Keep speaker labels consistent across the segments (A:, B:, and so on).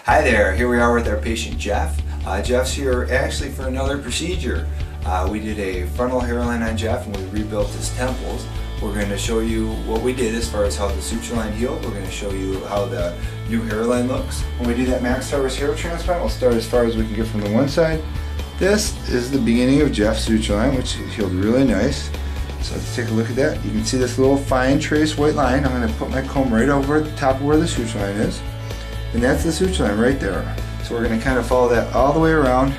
A: Hi there, here we are with our patient Jeff. Jeff's here actually for another procedure. We did a frontal hairline on Jeff and we rebuilt his temples. We're going to show you what we did as far as how the suture line healed. We're going to show you how the new hairline looks. When we do that max harvest hair transplant, we'll start as far as we can get from the one side. This is the beginning of Jeff's suture line, which healed really nice. So let's take a look at that. You can see this little fine trace white line. I'm going to put my comb right over the top of where the suture line is. And that's the suture line right there. So we're going to kind of follow that all the way around.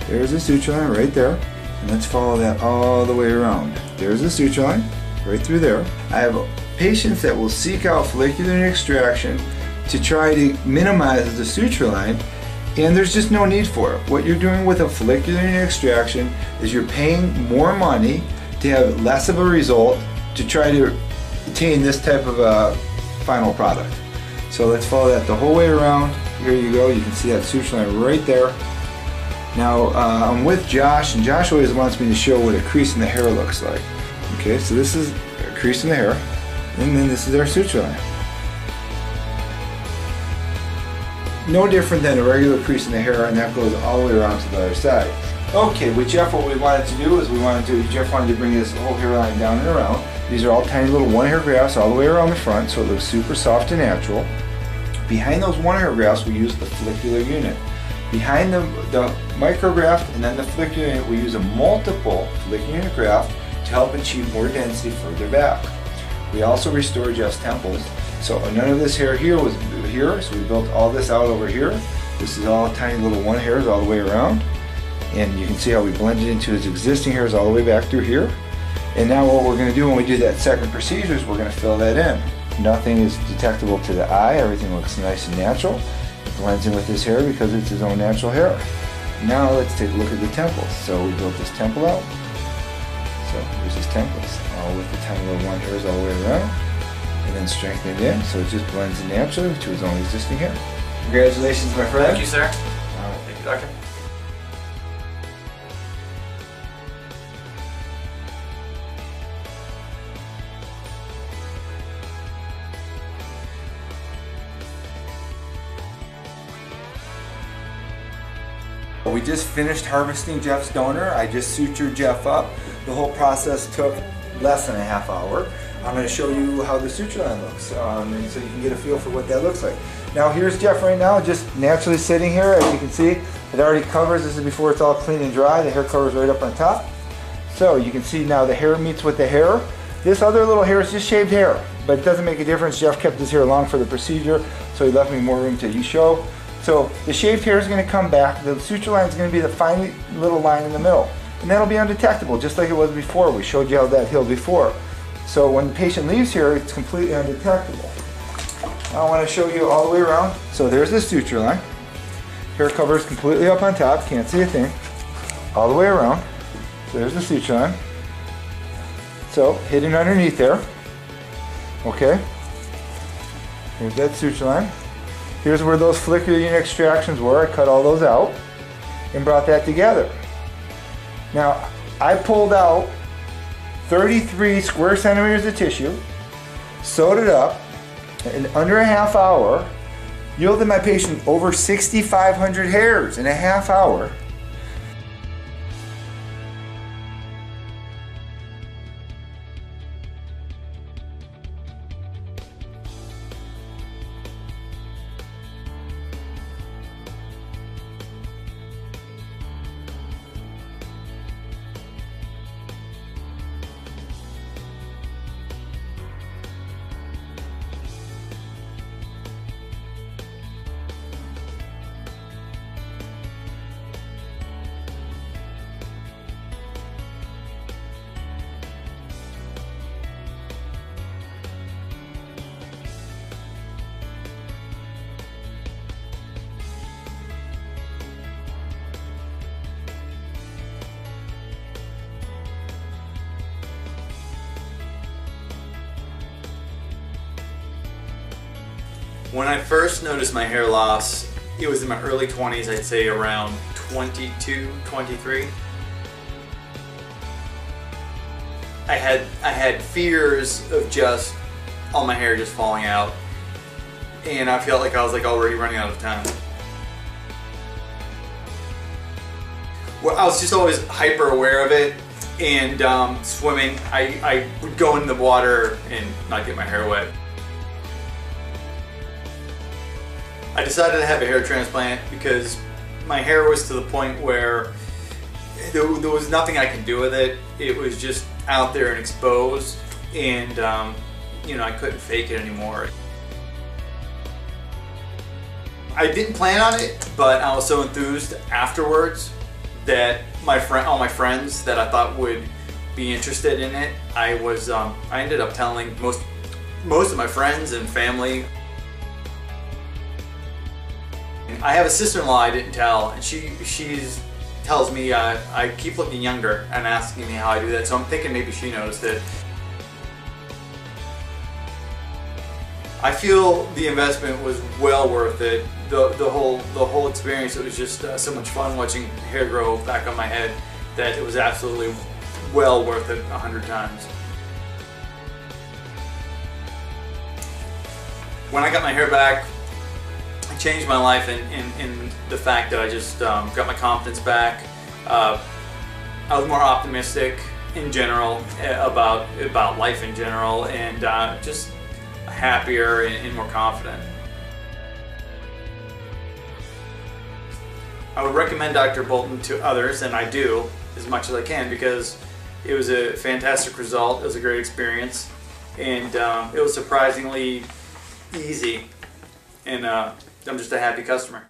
A: There's the suture line right there. And let's follow that all the way around. There's the suture line right through there. I have patients that will seek out follicular extraction to try to minimize the suture line, and there's just no need for it. What you're doing with a follicular extraction is you're paying more money to have less of a result to try to attain this type of a final product. So let's follow that the whole way around. Here you go, you can see that suture line right there. Now I'm with Josh, and Josh always wants me to show what a crease in the hair looks like. Okay, so this is a crease in the hair, and then this is our suture line. No different than a regular crease in the hair, and that goes all the way around to the other side. Okay, with Jeff, what we wanted to do is Jeff wanted to bring his whole hairline down and around. These are all tiny little one hair grafts all the way around the front, so it looks super soft and natural. Behind those one hair grafts, we use the follicular unit. Behind the micrograft and then the follicular unit, we use a multiple follicular unit graft to help achieve more density further back. We also restore Jeff's temples. So none of this hair here was here, so we built all this out over here. This is all tiny little one hairs all the way around. And you can see how we blended into his existing hairs all the way back through here. And now what we're going to do when we do that second procedure is we're going to fill that in. Nothing is detectable to the eye, everything looks nice and natural. It blends in with his hair because it's his own natural hair. Now let's take a look at the temples. So we built this temple out. So here's his temples, all with the tiny little one hairs all the way around. And then strengthen it in so it just blends in naturally to his own existing hair. Congratulations, my friend.
B: Thank you, sir. Thank you, doctor.
A: We just finished harvesting Jeff's donor. I just sutured Jeff up. The whole process took less than a half hour. I'm going to show you how the suture line looks, and so you can get a feel for what that looks like. Now here's Jeff right now, just naturally sitting here. As you can see, it already covers. This is before it's all clean and dry. The hair covers right up on top. So you can see now the hair meets with the hair. This other little hair is just shaved hair, but it doesn't make a difference. Jeff kept his hair long for the procedure, so he left me more room to show. So the shaved hair is going to come back. The suture line is going to be the fine little line in the middle, and that'll be undetectable, just like it was before. We showed you how that healed before. So when the patient leaves here, it's completely undetectable. Now I want to show you all the way around. So there's the suture line. Hair covers completely up on top, can't see a thing. All the way around. So there's the suture line. So hidden underneath there. Okay. Here's that suture line. Here's where those follicular unit extractions were. I cut all those out and brought that together. Now I pulled out 33 square centimeters of tissue, sewed it up, in under a half hour, yielded my patient over 6,500 hairs in a half hour.
B: When I first noticed my hair loss, it was in my early 20s, I'd say around 22, 23. I had fears of just all my hair just falling out, and I felt like I was like already running out of time. well, I was just always hyper aware of it. And swimming, I would go in the water and not get my hair wet. I decided to have a hair transplant because my hair was to the point where there was nothing I could do with it. It was just out there and exposed, and you know, I couldn't fake it anymore. I didn't plan on it, but I was so enthused afterwards that all my friends that I thought would be interested in it, I ended up telling most of my friends and family. I have a sister-in-law I didn't tell, and she tells me I keep looking younger and asking me how I do that, so I'm thinking maybe she noticed it. I feel the investment was well worth it. The whole experience, it was just so much fun watching hair grow back on my head that it was absolutely well worth it 100 times. When I got my hair back, it changed my life in the fact that I just got my confidence back. I was more optimistic in general about life in general, and just happier and more confident. I would recommend Dr. Bolton to others, and I do as much as I can, because it was a fantastic result. It was a great experience, and it was surprisingly easy, and I'm just a happy customer.